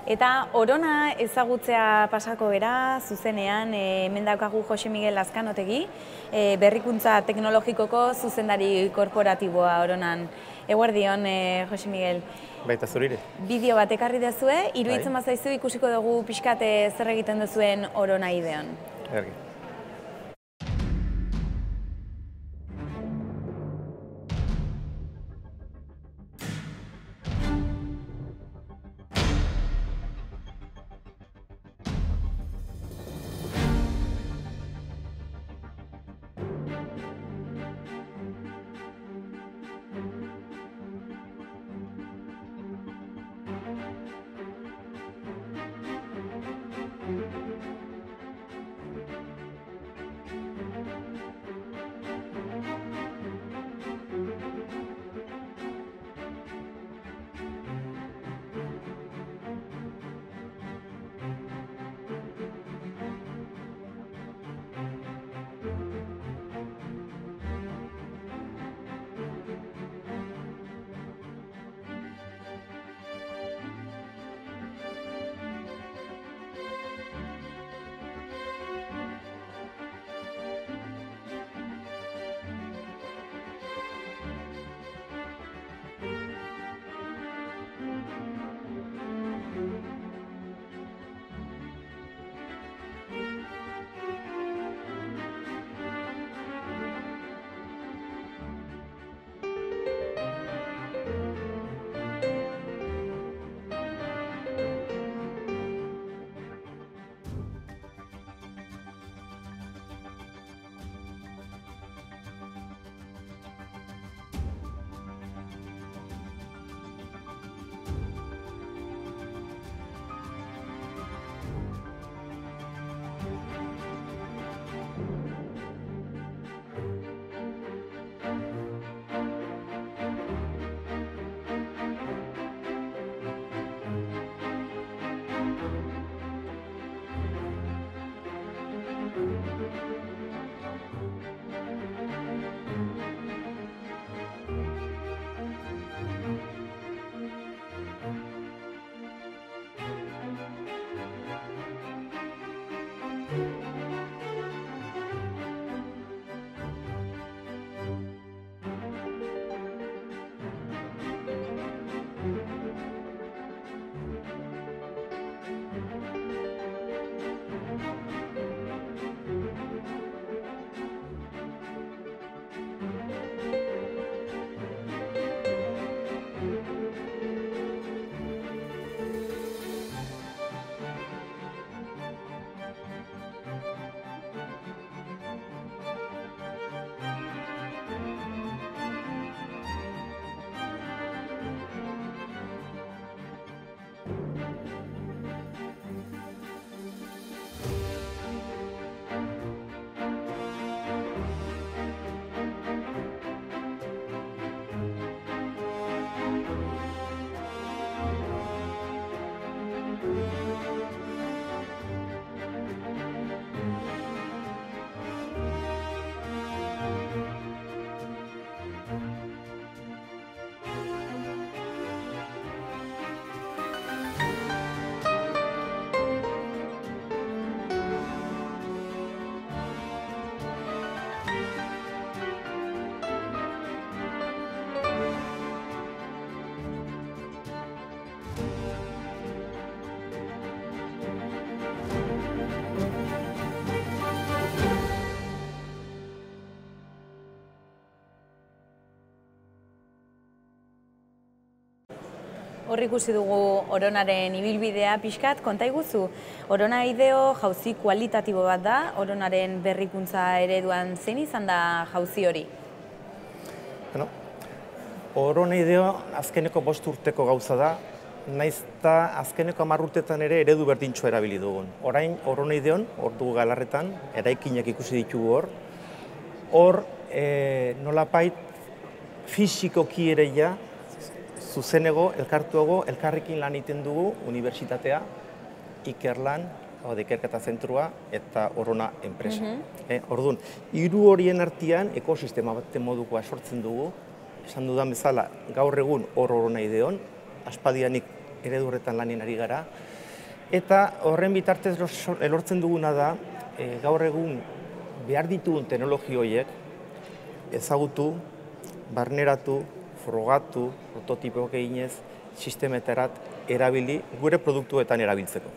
Eta Orona ezagutzea pasako era, zuzenean, hemen daukagu Jose Miguel Azkanotegi, berrikuntza teknologikoko zuzendari korporatiboa Oronan. Eguerdion, Jose Miguel. Baita zurire. Bideo bat ekarri dezue, iruditzen bazaizu ikusiko dugu pixkat zer egiten duzuen Orona ideon. Ergi. Hor ikusi dugu Oronaren ibilbidea pixkat, konta iguzu. Orona ideo jauzi kualitatibo bat da, Oronaren berrikuntza ereduan zein izan da jauzi hori? Bueno, Orona ideo azkeneko 5 urteko gauza da, naiz eta azkeneko 10 urtetan ere eredu berdintxoa erabili dugun. Orain Orona ideon, hor dugu Galarretan, eraikinak ikusi ditugu hor. Hor, nolapait fisikoki ere ja, zuzenego, elkartuago, elkarrekin lan egiten dugu unibertsitatea, Ikerlan, ikerketa zentrua eta Orona enpresa. Orduan, hiru horien artean ekosistema baten modukoa sortzen dugu. Esan dudan bezala, gaur egun Orona ideon, aspaldianik eredu horretan lanien ari gara. Eta horren bitartez lortzen duguna da, gaur egun behar ditugun teknologi horiek ezagutu, barneratu, frogatu, prototipoak eginez, sistemetarat erabili, gure produktuetan erabiltzeko.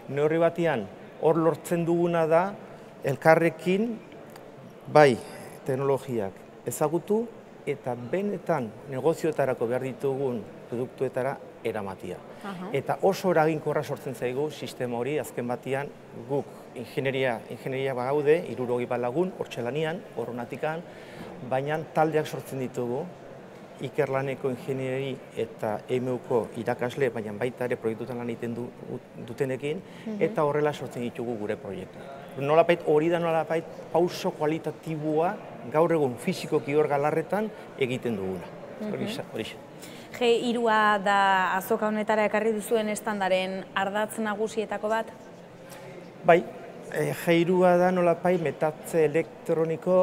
Neurri batian, hor lortzen duguna da, elkarrekin, bai, teknologiak ezagutu eta benetan negozioetarako behar ditugun produktuetara eramatia. Eta oso eraginkorra sortzen zaigu sistema hori, azken batian guk ingenieria bagaude, 60 lagun, hortxe lanian, Oronatikan, baina taldeak sortzen ditugu, ikerlaneko ingenieri eta EMUko irakasle, baina baita ere proiektutan lan egiten dutenekin, eta horrela sortzen ditugu gure proiektu. Nolapait hori da nolapait pauso kualitatiboa gaur egun fizikoki hor galarretan egiten duguna. Horixe. G3 da azoka honetara ekarri duzuen estandaren ardatz nagusietako bat? Bai, G3 da nolapait metatze elektroniko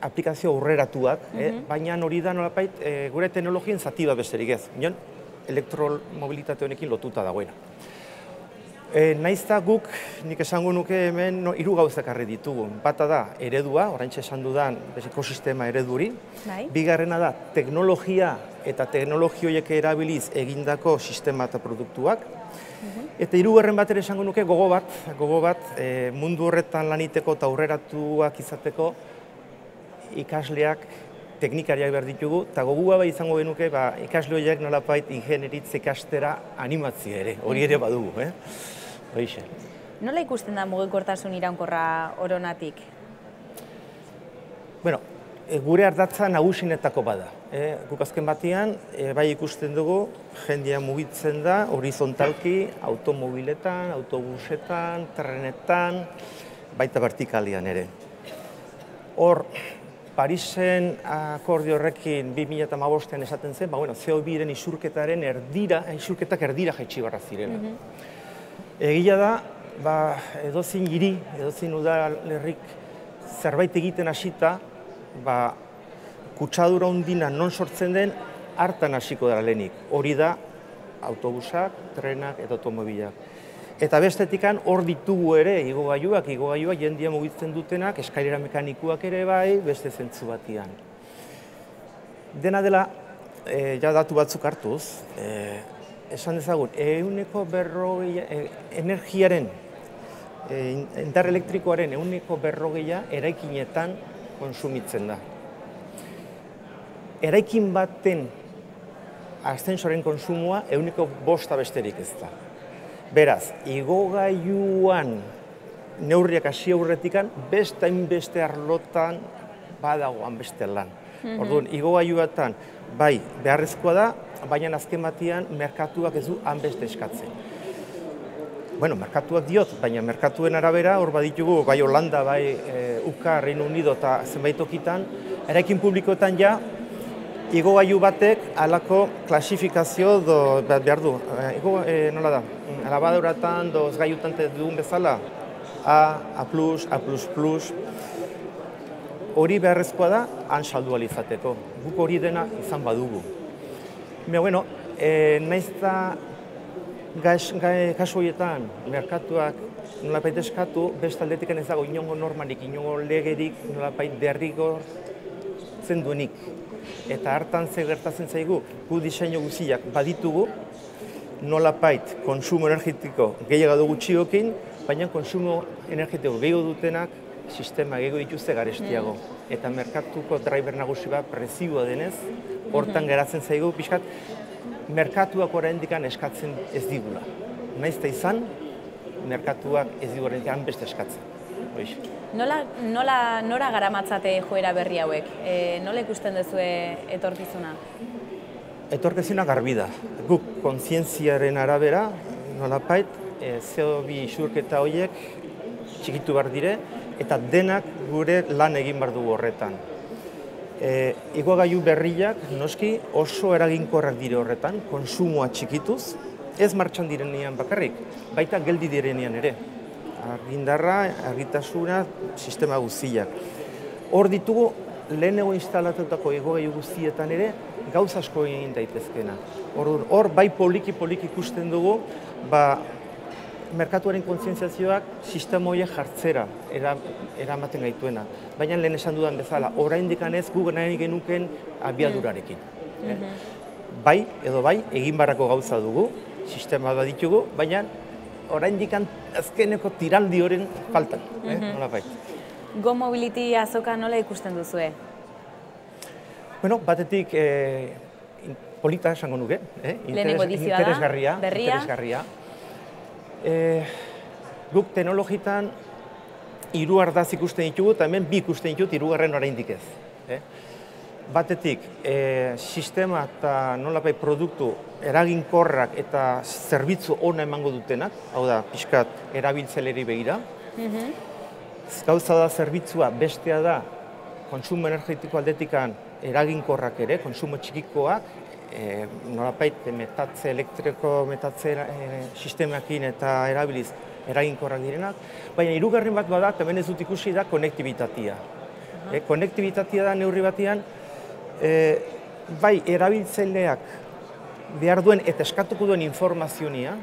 aplikazio aurreratuak, baina hori da nolapait gure teknologien zati bat besterik ez, elektromobilitate honekin lotuta dagoena. Naizta guk, nik esango nuke hemen, 3 gauzak arri ditugu. Bata da, eredua, oraintxe esan dudan ekosistema ereduri. Bigarrena da, teknologia eta teknologi horiek erabiliz egindako sistema eta produktuak. Eta 3. bat ere esango nuke gogo bat, mundu horretan laniteko eta aurreratuak izateko ikasleak, teknikariak behar ditugu, eta gogua bai izango genuke ikasle horiek nolapait ingenieritza ikastera animatzia ere, hori ere badugu. Horixe. Nola ikusten da mugikortasun iraunkorra Oronatik? Bueno, gure ardatza nagusinetako bada. Guk azken batean, bai ikusten dugu, jendea mugitzen da, horizontalki, automobiletan, autobusetan, trenetan, baita vertikalian ere. Hor, Parisen akordio horrekin 2015an esaten zen, CO2-ren isurketak erdira jaitsi barra zirela. Egia da, edozein hiri, edozein udalerrik zerbait egiten hasita, kutsadura hundina non sortzen den, hartan hasiko dara lehenik. Hori da, autobusak, trenak eta automobilak. Eta bestetikan hor ditugu ere igogailuak jendia mugitzen dutenak, eskailera mekanikuak ere bai, beste zentzu batian. Dena dela, ja datu batzuk hartuz, esan dezagun, energiaren, indar elektrikoaren 40% eraikinetan konsumitzen da. Eraikin baten aszensoren konsumoa 5% besterik ez da. Beraz, igogailuan neurriak hasi aurretikan, beste arlotan badagoan beste lan. Orduan, igogailuetan, bai, beharrezkoa da, baina azken batean merkatuak ez du hanbeste eskatzen. Bueno, merkatuak diot, baina merkatuen arabera, hor baditugu, bai Holanda, bai UK, Reino Unido eta zenbait tokitan, eraikin publikoetan ja, igogailu batek halako klasifikazio behar du. Nola da? Alabaduratan, gailutan dugun bezala, A+, A++, hori beharrezkoa da, han saldu alizateko. Guk hori dena izan badugu. Bueno, naizta kasu horietan, merkatuak nolapait eskatu, beste aldetik ez dago inongo normarik, inongo legerik nolapait derrigortzen duenik. Eta hartan ze gertatzen zaigu, gu diseinu guztiak baditugu, nolapait konsumo energetiko gehiago du gutxiokin, baina konsumo energetiko gehiago dutenak sistema gehiago dituzte garestiago. Eta merkatuko driver nagusi bat prezioa denez, hortan geratzen zaigu, pixkat, merkatuak oraindik eskatzen ez digula. Naizta izan, merkatuak ez digu oraindik beste eskatzen. Nora garamatzate joera berri hauek? Nola ikusten duzue etorkizuna? Etorkizuna garbi da. Guk kontzientziaren arabera, nolapait, CO2 isurketa horiek txikitu behar dire, eta denak gure lan egin behar dugu horretan. Igogailu berriak, noski, oso eraginkorrak dire horretan, konsumoa txikituz, ez martxan direnean bakarrik, baita geldi direnean ere. Argindarra, argitasuna, sistema guztiak. Hor ditugu, lehenego instalatutako igogailu guztietan ere, gauza asko egin daitezkena. Hor bai poliki ikusten dugu, merkatuaren kontzientziazioak sistema horiek jartzera eramaten gaituena. Baina lehen esan dudan bezala, oraindik ez guk nahi genuken abiadurarekin. Bai, egin barako gauza dugu, sistema bat ditugu, baina oraindik azkeneko tiraldi horren faltan. Go Mobility azoka nola ikusten duzue? Batetik polita esango nuke, lehenengo edizioa da, interesgarria. Guk teknologitan 3 ardaz ikusten ditugu, eta hemen 2 ikusten ditut, 3. oraindik ez. Batetik, sistema eta nolabait produktu eraginkorrak eta zerbitzu ona emango dutenak, hau da, pixkat erabiltzaileari begira. Gauza da zerbitzua, bestea da, kontsumo energetiko aldetikan eraginkorrak ere, kontsumo txikikoak, nolabait metatze sistemakin eta erabiliz eraginkorrak direnak, baina 3. bat bada, hemen ez dut ikusi da konektibitatea. Konektibitatea da neurri batean, bai erabiltzaileak behar duen eta eskatuko duen informazioa,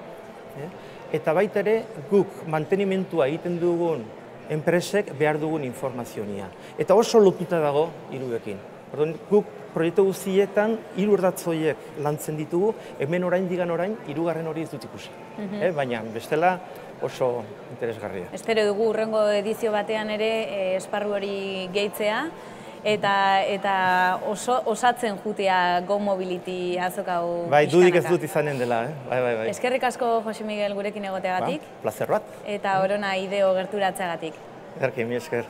eta baita ere guk mantenimentua egiten dugun enpresek behar dugun informazioa. Eta oso lotuta dago 3ekin. Guk proiektu guztietan 3 ardatz horiek lantzen ditugu, hemen orain 3. hori ez dut ikusi. Baina bestela oso interesgarria. Espero dugu hurrengo edizio batean ere esparru hori gehitzea, eta osatzen jutea Go Mobility azoka hau Bai, dudik ez dut izanen dela, bai. Eskerrik asko, Jose Miguel, gurekin egoteagatik. Plazer bat. Eta Orona ideo gerturatzeagatik. Erki, mi esker.